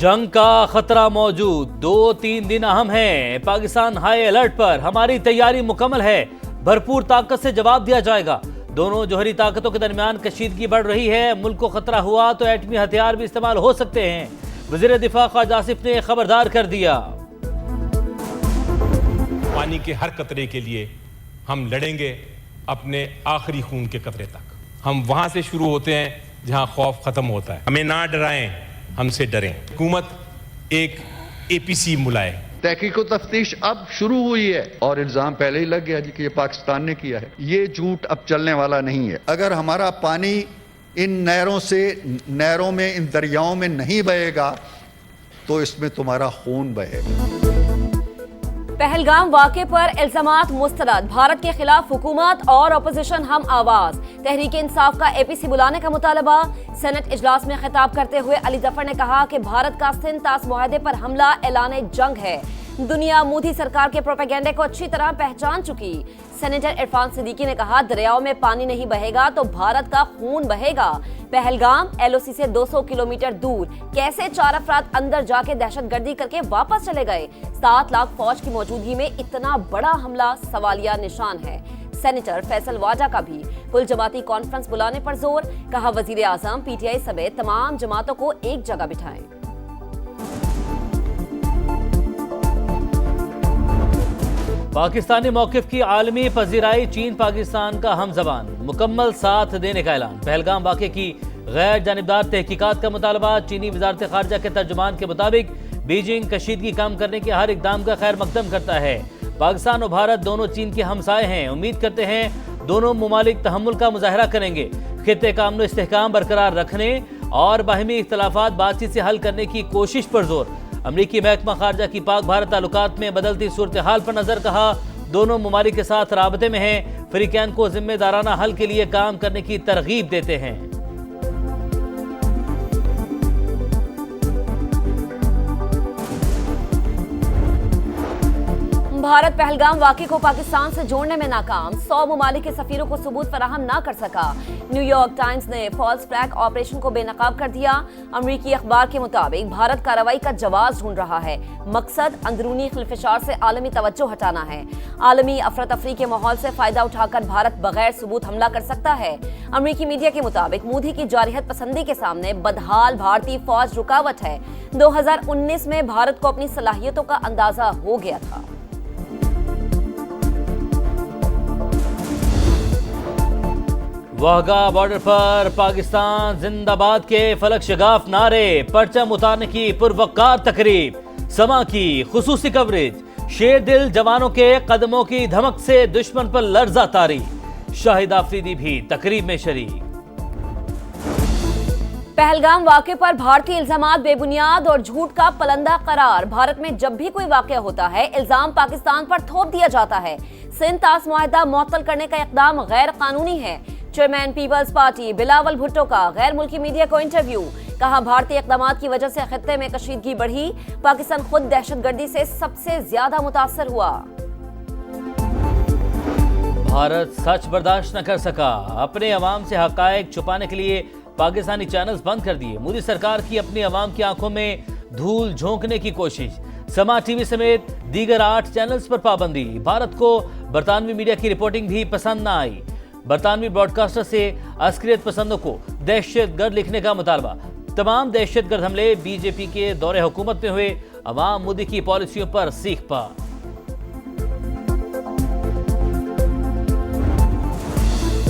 जंग का खतरा मौजूद, 2-3 दिन अहम हैं। पाकिस्तान हाई अलर्ट पर, हमारी तैयारी मुकम्मल है, भरपूर ताकत से जवाब दिया जाएगा। दोनों जोहरी ताकतों के दरमियान कशीदगी बढ़ रही है। मुल्क को खतरा हुआ तो एटमी हथियार भी इस्तेमाल हो सकते हैं। वज़ीर दिफा ख्वाजा आसिफ ने खबरदार कर दिया। पानी के हर कतरे के लिए हम लड़ेंगे अपने आखिरी खून के कतरे तक। हम वहां से शुरू होते हैं जहां खौफ खत्म होता है। हमें ना डराएं, हमसे डरें। हुकूमत एक APC बुलाए। तहकीक व तफ्तीश अब शुरू हुई है और इल्जाम पहले ही लग गया जी कि ये पाकिस्तान ने किया है। ये झूठ अब चलने वाला नहीं है। अगर हमारा पानी इन नहरों में, इन दरियाओं में नहीं बहेगा तो इसमें तुम्हारा खून बहेगा। पहलगाम वाक़े पर इल्जामात मुस्तरद, भारत के खिलाफ हुकूमत और अपोजिशन हम आवाज। तहरीक इंसाफ का APC बुलाने का मुतालबा। सेनेट इजलास में खिताब करते हुए अली जफर ने कहा कि भारत का सिंध तास मुआहदे पर हमला ऐलान जंग है। दुनिया मोदी सरकार के प्रोपेगेंडे को अच्छी तरह पहचान चुकी। सेनेटर इरफान सिद्दीकी ने कहा, दरियाओं में पानी नहीं बहेगा तो भारत का खून बहेगा। पहलगाम LOC से 200 किलोमीटर दूर कैसे 4 अफराद अंदर जाके दहशतगर्दी करके वापस चले गए? 7 लाख फौज की मौजूदगी में इतना बड़ा हमला सवालिया निशान है। सेनेटर फैसल वाजा का भी कुल जमाती कॉन्फ्रेंस बुलाने पर जोर। कहा, वजीर आजम PTI समेत तमाम जमातों को एक जगह बिठाएं। पाकिस्तानी मौक़िफ़ की आलमी पजीराई, चीन पाकिस्तान का हम ज़बान, मुकम्मल साथ देने का ऐलान। पहलगाम वाक़े की गैर जानिबदार तहकीकात का मुतालबा। चीनी वज़ारत ख़ारजा के तर्जुमान के मुताबिक बीजिंग कशीदगी कम करने के हर इक़दाम का खैर मकदम करता है। पाकिस्तान और भारत दोनों चीन के हमसाए हैं। उम्मीद करते हैं दोनों मुमालिक तहम्मुल का मुजाहरा करेंगे। खित्ते का अमन व इस्तेहकाम बरकरार रखने और बाहमी इख्तलाफात बातचीत से हल करने की कोशिश पर जोर। अमरीकी महकमा खारजा की पाक भारत ताल्लुकात में बदलती सूरत हाल पर नजर। कहा, दोनों मुमालिक के साथ राबते में हैं, फ्रीकैन को जिम्मेदाराना हल के लिए काम करने की तरगीब देते हैं। भारत पहलगाम वाक़े को पाकिस्तान से जोड़ने में नाकाम, 100 मुमालिक के सफीरों को सबूत फराहम ना कर सका। न्यूयॉर्क टाइम्स ने फॉल्स फ्लैग ऑपरेशन को बेनकाब कर दिया। अमरीकी अखबार के मुताबिक भारत कार्रवाई का जवाब ढूंढ रहा है। मकसद अंदरूनी खिलफिशार से आलमी तवज्जो हटाना है। आलमी अफरा तफरी के माहौल से फायदा उठाकर भारत बगैर सबूत हमला कर सकता है। अमरीकी मीडिया के मुताबिक मोदी की जारहियत पसंदी के सामने बदहाल भारतीय फौज रुकावट है। 2019 में भारत को अपनी सलाहियतों का अंदाजा हो गया था। वाघा बॉर्डर पर पाकिस्तान जिंदाबाद के फलक शगाफ नारे, परचम उतारने की पुरवकार तकरीब, समा की खुसूसी कवरेज। शेर दिल जवानों के कदमों की धमक से दुश्मन पर लर्जा तारी। शाहिद आफरीदी भी तकरीब में शरीक। पहलगाम वाक़े पर भारतीय इल्जामात बेबुनियाद और झूठ का पलंदा करार। भारत में जब भी कोई वाक़या होता है, इल्जाम पाकिस्तान पर थोप दिया जाता है। सिंध तास मुआहदा मुअत्तल करने का इक़दाम गैर कानूनी है। चेयरमैन पीपल्स पार्टी बिलावल भुट्टो का गैर मुल्की मीडिया को इंटरव्यू। कहा, भारतीय इक़दामात की वजह से खित्ते में कशीदगी बढ़ी। पाकिस्तान खुद दहशतगर्दी से सबसे ज्यादा मुतासर हुआ। भारत सच बर्दाश्त न कर सका, अपने अवाम से हकायक छुपाने के लिए पाकिस्तानी चैनल्स बंद कर दिए। मोदी सरकार की अपनी अवाम की आंखों में धूल झोंकने की कोशिश। समा TV समेत दीगर 8 चैनल्स पर पाबंदी। भारत को बरतानवी मीडिया की रिपोर्टिंग भी पसंद न आई। बरतानवी ब्रॉडकास्टर से अस्करियत पसंदों को दहशतगर्द लिखने का मुतालबा। तमाम दहशतगर्द हमले BJP के दौरे हुकूमत में हुए। अवाम मोदी की पॉलिसियों पर सीख पा।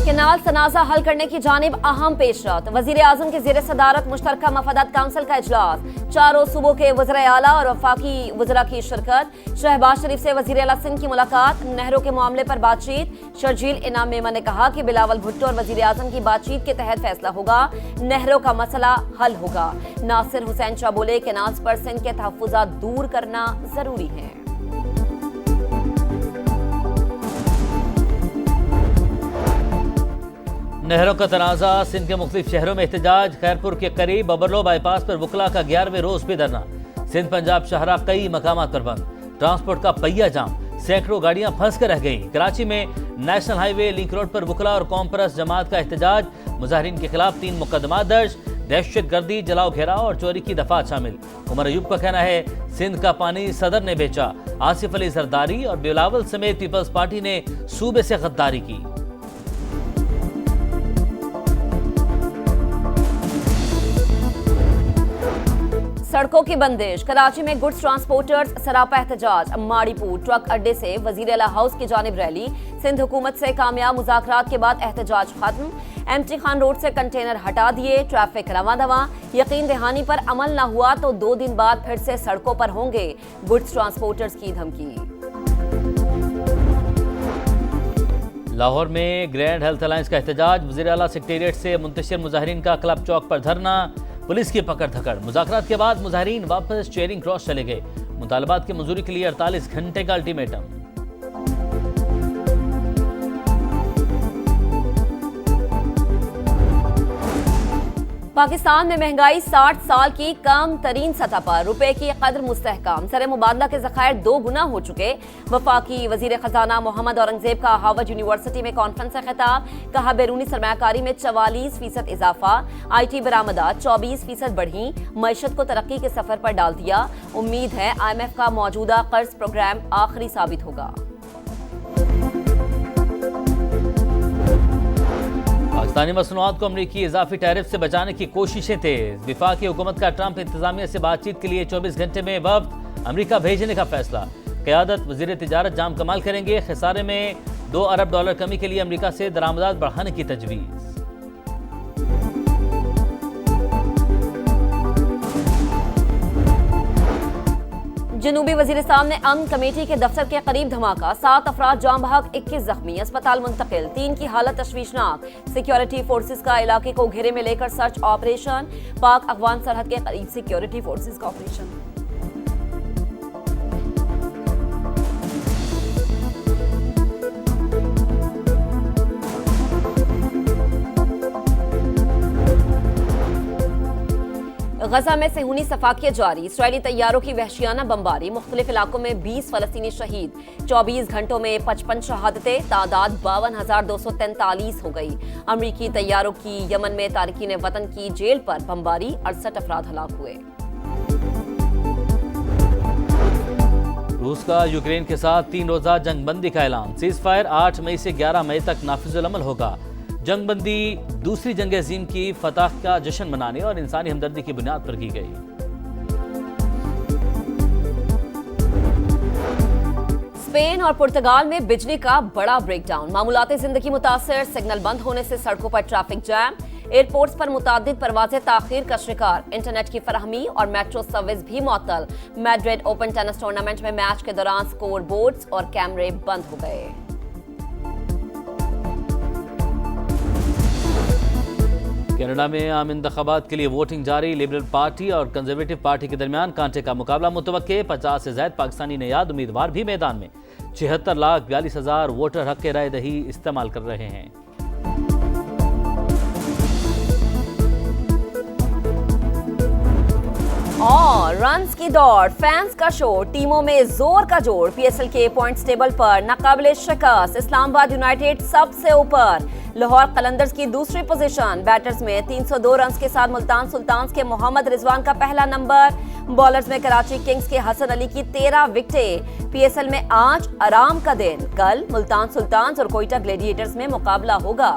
केनाल तनाज़ा हल करने की जानिब अहम पेशरत। वजीर आजम के ज़ेर सदारत मुश्तरका मफादात काउंसिल का इजलास। 4 सूबों के वज़ीर आला और वफाकी वज़रा की शिरकत। शहबाज शरीफ से वज़ीर आला सिंध की मुलाकात। नहरों के मामले पर बातचीत। शर्जील इनाम मेमन ने कहा कि बिलावल भुट्टो और वज़ीर आजम की बातचीत के तहत फैसला होगा, नहरों का मसला हल होगा। नासिर हुसैन शाह बोले, केनाल्स पर सिंध के तहफ़्फ़ुज़ात दूर करना जरूरी है। नहरों का तनाज़ा, सिंध के मुख्तलिफ शहरों में एहतजाज। खैरपुर के करीब बबरलो बाईपास पर वकला का 11वें रोज भी धरना। सिंध पंजाब शाहरा कई मकामात पर बंद। ट्रांसपोर्ट का पहिया जाम, सैकड़ों गाड़ियां फंस कर रह गईं। कराची में नेशनल हाईवे लिंक रोड पर वकला और कॉम्प्रेस जमात का एहतजाज। मुजाहिरीन के खिलाफ 3 मुकदमा दर्ज। दहशतगर्दी, जलाओ घेराव और चोरी की दफात शामिल। उमर अयूब का कहना है सिंध का पानी सदर ने बेचा। आसिफ अली जरदारी और बिलावल समेत पीपल्स पार्टी ने सूबे से गद्दारी की। सड़कों की बंदिश, कराची में गुड्स ट्रांसपोर्टर्स सरापा एहतजाज। माड़ीपुर ट्रक अड्डे से वजीर आला हाउस की जानिब रैली। सिंध हुकूमत से कामयाब मुज़ाकरात के बाद एहतजाज खत्म। एमटी खान रोड से कंटेनर हटा दिए, ट्रैफिक रवां दवां। यकीन दहानी पर अमल न हुआ तो 2 दिन बाद फिर से सड़कों पर होंगे गुड्स ट्रांसपोर्टर्स की धमकी। लाहौर में ग्रैंड हेल्थ अलायंस का एहतजाज। वज़ीर आला सेक्रेटेरिएट से मुंतशिर मुजाहिरीन का क्लब चौक पर धरना। पुलिस की पकड़ धकड़। मुज़ाकरात के बाद मुजाहिरीन वापस चेयरिंग क्रॉस चले गए। मुतालबात की मंजूरी के लिए 48 घंटे का अल्टीमेटम। पाकिस्तान में महंगाई 60 साल की कम तरीन सतह पर। रुपए की कदर मुस्तहकम। सरे मुबादला के ज़खायर 2 गुना हो चुके। वफाकी वजीर खजाना मोहम्मद औरंगजेब का हार्वर्ड यूनिवर्सिटी में कॉन्फ्रेंस से खिताब। कहा बैरूनी सरमायाकारी में 44% इजाफा। IT बरामदात 24% बढ़ी। मईशत को तरक्की के सफर पर डाल दिया। उम्मीद है IMF का मौजूदा कर्ज प्रोग्राम आखिरी साबित होगा। पाकिस्तानी मसनूआत को अमरीकी इजाफी टैरिफ से बचाने की कोशिशें तेज। विफाकी हुकूमत का ट्रंप इंतजामिया से बातचीत के लिए 24 घंटे में वफ्द अमरीका भेजने का फैसला। क़यादत वज़ीर तिजारत जाम कमाल करेंगे। खसारे में $2 अरब कमी के लिए अमरीका से दरामदात बढ़ाने की तजवीज़। जनूबी वजीरिस्तान में अमन कमेटी के दफ्तर के करीब धमाका। 7 अफराद जाम बहक, 21 जख्मी। अस्पताल मुंतकिल। 3 की हालत तशवीशनाक। सिक्योरिटी फोर्सेस का इलाके को घेरे में लेकर सर्च ऑपरेशन। पाक अफगान सरहद के करीब सिक्योरिटी फोर्सेस का ऑपरेशन। गजा में सेहूनी सफाकियत जारी। इसराइली तैयारों की वहशियाना बमबारी। मुख्तलिफ इलाकों में 20 फलस्तीनी शहीद। 24 घंटों में 55 शहादतें। तादाद 52,243 हो गई। अमरीकी तैयारों की यमन में तारकीन वतन की जेल पर बमबारी। 68 अफराद हलाक हुए। रूस का यूक्रेन के साथ 3 रोजा जंगबंदी का ऐलान। सीज फायर 8 मई से 11 मई तक नाफिजुल अमल होगा। जंगबंदी दूसरी जंग अजीम की फतह का जश्न मनाने और इंसानी हमदर्दी की बुनियाद पर की गई। स्पेन और पुर्तगाल में बिजली का बड़ा ब्रेकडाउन। मामूलाती जिंदगी मुतासर। सिग्नल बंद होने से सड़कों पर ट्रैफिक जैम। एयरपोर्ट्स पर मुतादिद परवाजें ताखीर का शिकार। इंटरनेट की फराहमी और मेट्रो सर्विस भी मुअत्तल। मैड्रिड ओपन टेनिस टूर्नामेंट में मैच के दौरान स्कोर बोर्ड्स और कैमरे बंद हो गए। कनाडा में आम इंतखाबात के लिए वोटिंग जारी। लिबरल पार्टी और कंजर्वेटिव पार्टी के दरमियान कांटे का मुकाबला मुतवक्के। 50 से ज्यादा पाकिस्तानी नयाद उम्मीदवार भी मैदान में। 76,42,000 वोटर हक के राय दही इस्तेमाल कर रहे हैं। और रन्स की दौड़, फैंस का शोर, टीमों में जोर का जोड़। PSL के पॉइंट्स टेबल पर नाकाबिले शिकस्त। इस्लामाबाद यूनाइटेड सबसे ऊपर। लाहौर कलंदर्स की दूसरी पोजीशन। बैटर्स में 302 रन्स के साथ मुल्तान सुल्तान्स के मोहम्मद रिजवान का पहला नंबर। बॉलर्स में कराची किंग्स के हसन अली की 13 विकेटें। PSL में आज आराम का दिन। कल मुल्तान सुल्तान्स और कोयटा ग्लेडिएटर्स में मुकाबला होगा।